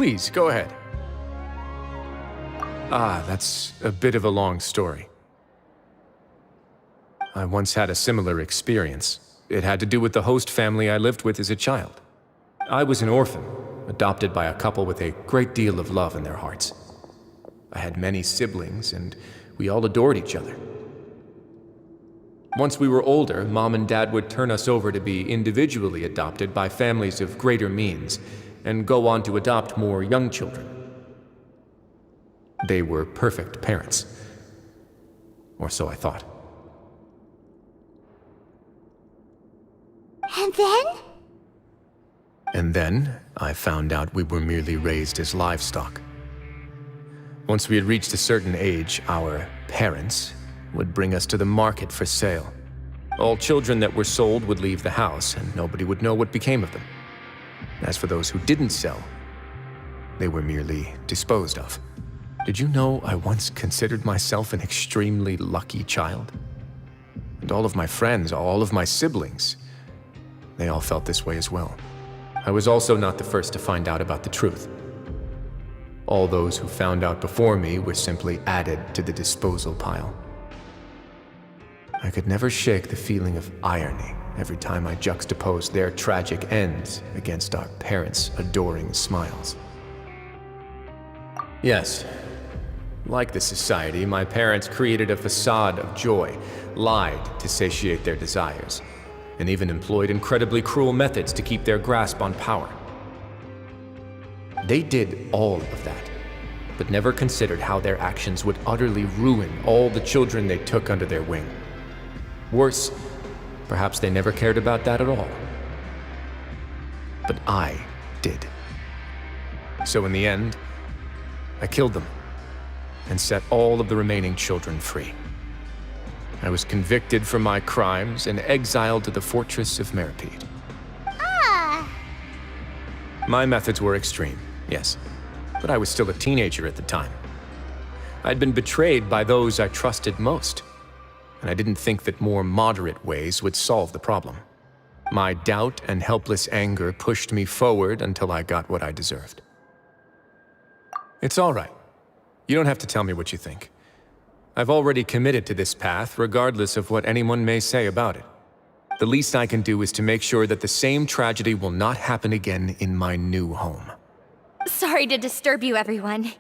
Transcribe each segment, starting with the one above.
Please, go ahead. Ah, that's a bit of a long story. I once had a similar experience. It had to do with the host family I lived with as a child. I was an orphan, adopted by a couple with a great deal of love in their hearts. I had many siblings, and we all adored each other. Once we were older, Mom and Dad would turn us over to be individually adopted by families of greater means, and go on to adopt more young children. They were perfect parents. Or so I thought. And then? And then, I found out we were merely raised as livestock. Once we had reached a certain age, our parents would bring us to the market for sale. All children that were sold would leave the house, and nobody would know what became of them. As for those who didn't sell, they were merely disposed of. Did you know I once considered myself an extremely lucky child? And all of my friends, all of my siblings, they all felt this way as well. I was also not the first to find out about the truth. All those who found out before me were simply added to the disposal pile. I could never shake the feeling of irony every time I juxtaposed their tragic ends against our parents' adoring smiles. Yes, like the society, my parents created a facade of joy, lied to satiate their desires, and even employed incredibly cruel methods to keep their grasp on power. They did all of that, but never considered how their actions would utterly ruin all the children they took under their wing. Worse, perhaps they never cared about that at all. But I did. So in the end, I killed them and set all of the remaining children free. I was convicted for my crimes and exiled to the fortress of Meropide. Ah! My methods were extreme, yes, but I was still a teenager at the time. I'd been betrayed by those I trusted most, and I didn't think that more moderate ways would solve the problem. My doubt and helpless anger pushed me forward until I got what I deserved. It's all right. You don't have to tell me what you think. I've already committed to this path, regardless of what anyone may say about it. The least I can do is to make sure that the same tragedy will not happen again in my new home. Sorry to disturb you, everyone.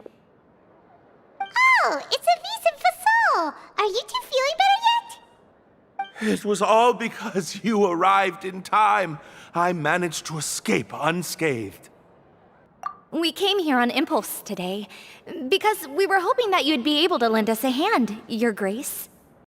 Oh, it's a vis facile. Are you two feeling better yet? It was all because you arrived in time. I managed to escape unscathed. We came here on impulse today, because we were hoping that you'd be able to lend us a hand, Your Grace.